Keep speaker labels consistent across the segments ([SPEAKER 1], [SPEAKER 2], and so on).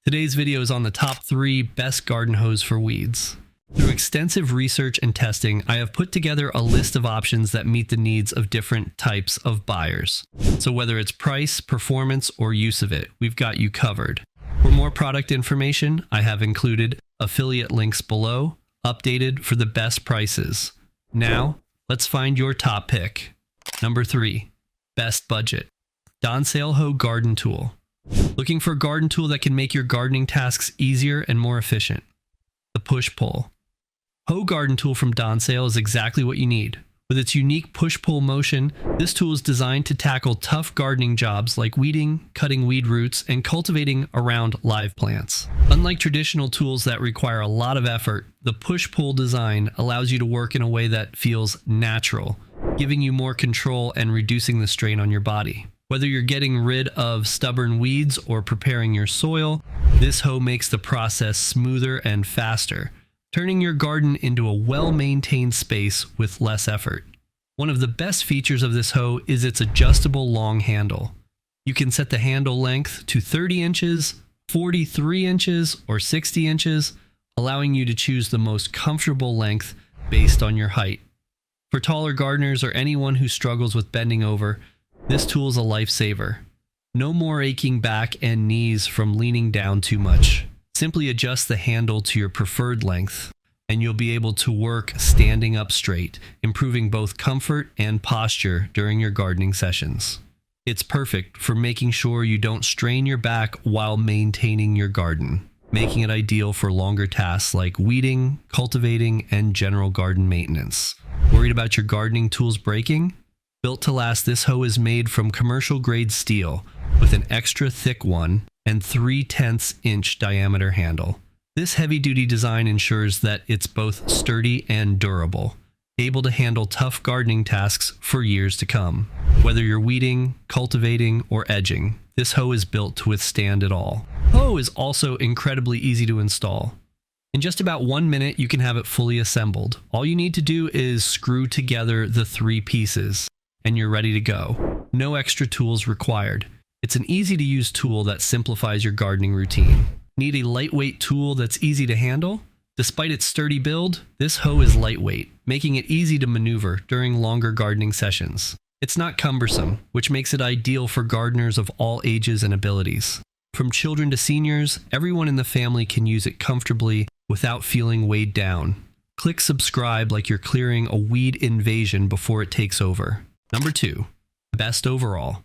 [SPEAKER 1] Today's video is on the top 3 best garden hose for weeds. Through extensive research and testing, I have put together a list of options that meet the needs of different types of buyers. So whether it's price, performance, or use of it, we've got you covered. For more product information, I have included affiliate links below, updated for the best prices. Now, let's find your top pick. Number 3, best budget. DonSail Hoe Garden Tool. Looking for a garden tool that can make your gardening tasks easier and more efficient. The push-pull. Hoe Garden Tool from DonSail is exactly what you need. With its unique push-pull motion, this tool is designed to tackle tough gardening jobs like weeding, cutting weed roots, and cultivating around live plants. Unlike traditional tools that require a lot of effort, the push-pull design allows you to work in a way that feels natural, giving you more control and reducing the strain on your body. Whether you're getting rid of stubborn weeds or preparing your soil, this hoe makes the process smoother and faster, turning your garden into a well-maintained space with less effort. One of the best features of this hoe is its adjustable long handle. You can set the handle length to 30 inches, 43 inches, or 60 inches, allowing you to choose the most comfortable length based on your height. For taller gardeners or anyone who struggles with bending over, this tool is a lifesaver. No more aching back and knees from leaning down too much. Simply adjust the handle to your preferred length, and you'll be able to work standing up straight, improving both comfort and posture during your gardening sessions. It's perfect for making sure you don't strain your back while maintaining your garden, making it ideal for longer tasks like weeding, cultivating, and general garden maintenance. Worried about your gardening tools breaking? Built to last, this hoe is made from commercial-grade steel with an extra thick one and 3/10 inch diameter handle. This heavy-duty design ensures that it's both sturdy and durable, able to handle tough gardening tasks for years to come. Whether you're weeding, cultivating, or edging, this hoe is built to withstand it all. The hoe is also incredibly easy to install. In just about 1 minute, you can have it fully assembled. All you need to do is screw together the 3 pieces, and you're ready to go. No extra tools required. It's an easy-to-use tool that simplifies your gardening routine. Need a lightweight tool that's easy to handle? Despite its sturdy build, this hoe is lightweight, making it easy to maneuver during longer gardening sessions. It's not cumbersome, which makes it ideal for gardeners of all ages and abilities. From children to seniors, everyone in the family can use it comfortably without feeling weighed down. Click subscribe like you're clearing a weed invasion before it takes over. Number 2, best overall.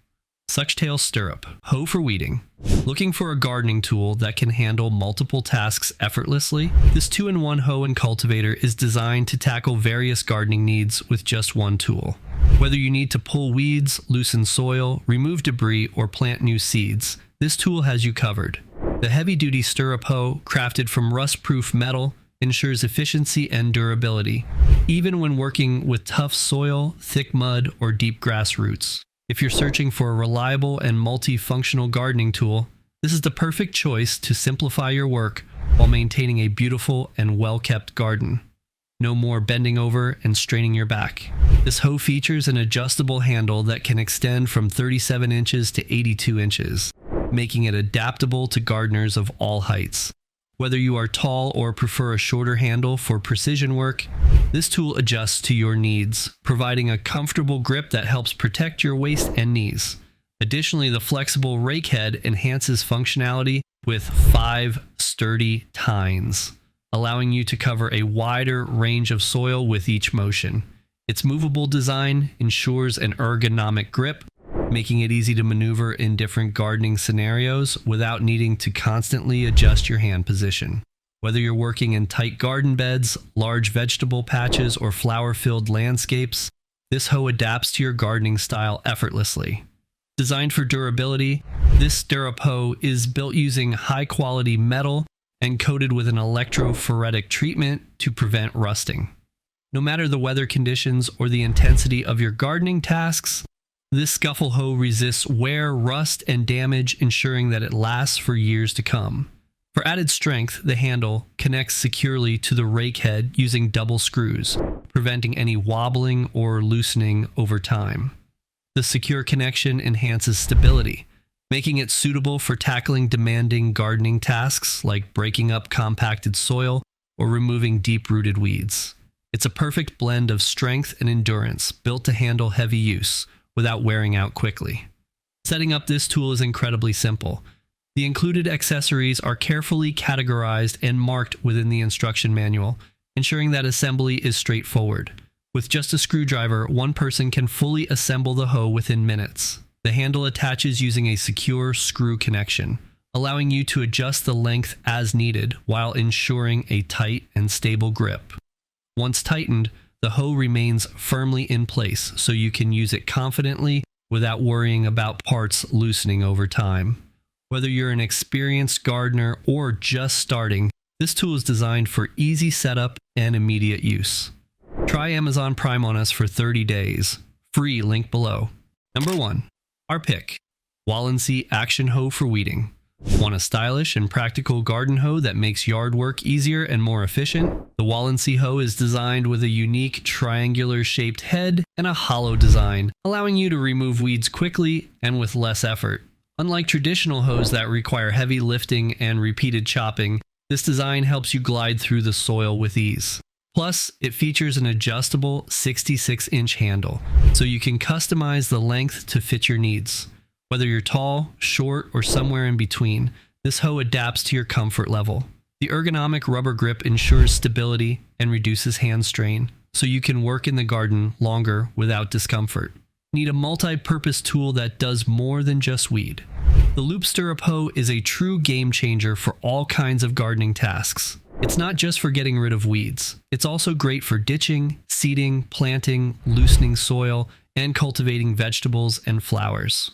[SPEAKER 1] Suchtale Stirrup Hoe for weeding. Looking for a gardening tool that can handle multiple tasks effortlessly? This 2-in-1 hoe and cultivator is designed to tackle various gardening needs with just one tool. Whether you need to pull weeds, loosen soil, remove debris, or plant new seeds, this tool has you covered. The heavy-duty stirrup hoe, crafted from rust-proof metal, ensures efficiency and durability, even when working with tough soil, thick mud, or deep grass roots. If you're searching for a reliable and multifunctional gardening tool, this is the perfect choice to simplify your work while maintaining a beautiful and well-kept garden. No more bending over and straining your back. This hoe features an adjustable handle that can extend from 37 inches to 82 inches, making it adaptable to gardeners of all heights. Whether you are tall or prefer a shorter handle for precision work, this tool adjusts to your needs, providing a comfortable grip that helps protect your waist and knees. Additionally, the flexible rake head enhances functionality with 5 sturdy tines, allowing you to cover a wider range of soil with each motion. Its movable design ensures an ergonomic grip, making it easy to maneuver in different gardening scenarios without needing to constantly adjust your hand position. Whether you're working in tight garden beds, large vegetable patches, or flower-filled landscapes, this hoe adapts to your gardening style effortlessly. Designed for durability, this stirrup hoe is built using high-quality metal and coated with an electrophoretic treatment to prevent rusting. No matter the weather conditions or the intensity of your gardening tasks, this scuffle hoe resists wear, rust, and damage, ensuring that it lasts for years to come. For added strength, the handle connects securely to the rake head using double screws, preventing any wobbling or loosening over time. The secure connection enhances stability, making it suitable for tackling demanding gardening tasks like breaking up compacted soil or removing deep-rooted weeds. It's a perfect blend of strength and endurance, built to handle heavy use without wearing out quickly. Setting up this tool is incredibly simple. The included accessories are carefully categorized and marked within the instruction manual, ensuring that assembly is straightforward. With just a screwdriver, one person can fully assemble the hoe within minutes. The handle attaches using a secure screw connection, allowing you to adjust the length as needed while ensuring a tight and stable grip. Once tightened, the hoe remains firmly in place so you can use it confidently without worrying about parts loosening over time. Whether you're an experienced gardener or just starting, this tool is designed for easy setup and immediate use. Try Amazon Prime on us for 30 days. Free link below. Number 1. Our pick. Walensee Action Hoe for weeding. Want a stylish and practical garden hoe that makes yard work easier and more efficient? The Walensee hoe is designed with a unique triangular-shaped head and a hollow design, allowing you to remove weeds quickly and with less effort. Unlike traditional hoes that require heavy lifting and repeated chopping, this design helps you glide through the soil with ease. Plus, it features an adjustable 66-inch handle, so you can customize the length to fit your needs. Whether you're tall, short, or somewhere in between, this hoe adapts to your comfort level. The ergonomic rubber grip ensures stability and reduces hand strain, so you can work in the garden longer without discomfort. Need a multi-purpose tool that does more than just weed? The Loop Stirrup Hoe is a true game changer for all kinds of gardening tasks. It's not just for getting rid of weeds. It's also great for ditching, seeding, planting, loosening soil, and cultivating vegetables and flowers.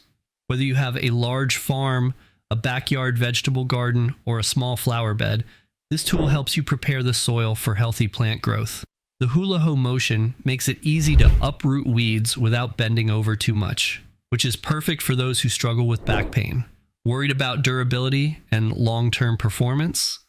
[SPEAKER 1] Whether you have a large farm, a backyard vegetable garden, or a small flower bed, this tool helps you prepare the soil for healthy plant growth. The hula hoe motion makes it easy to uproot weeds without bending over too much, which is perfect for those who struggle with back pain. Worried about durability and long-term performance?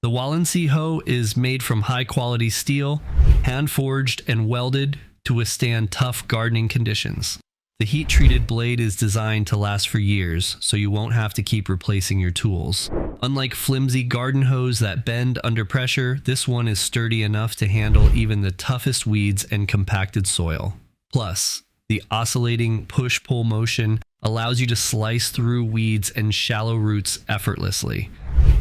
[SPEAKER 1] The Walensee hoe is made from high-quality steel, hand-forged and welded to withstand tough gardening conditions. The heat-treated blade is designed to last for years, so you won't have to keep replacing your tools. Unlike flimsy garden hoes that bend under pressure, this one is sturdy enough to handle even the toughest weeds and compacted soil. Plus, the oscillating push-pull motion allows you to slice through weeds and shallow roots effortlessly.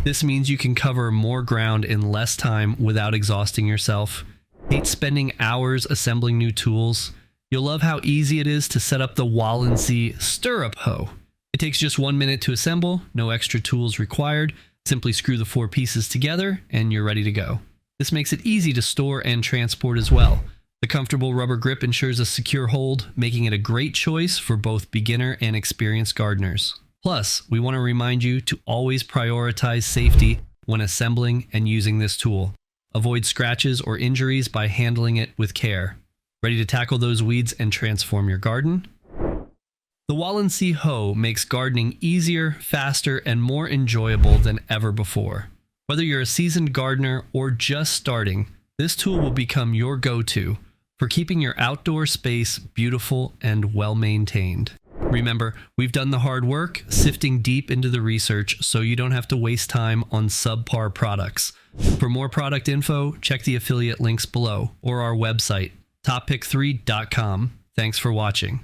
[SPEAKER 1] This means you can cover more ground in less time without exhausting yourself. Hate spending hours assembling new tools? You'll love how easy it is to set up the Walensee Stirrup Hoe. It takes just 1 minute to assemble, no extra tools required. Simply screw the 4 pieces together and you're ready to go. This makes it easy to store and transport as well. The comfortable rubber grip ensures a secure hold, making it a great choice for both beginner and experienced gardeners. Plus, we want to remind you to always prioritize safety when assembling and using this tool. Avoid scratches or injuries by handling it with care. Ready to tackle those weeds and transform your garden? The Walensee Hoe makes gardening easier, faster, and more enjoyable than ever before. Whether you're a seasoned gardener or just starting, this tool will become your go-to for keeping your outdoor space beautiful and well-maintained. Remember, we've done the hard work, sifting deep into the research so you don't have to waste time on subpar products. For more product info, check the affiliate links below or our website, toppick3.com. Thanks for watching.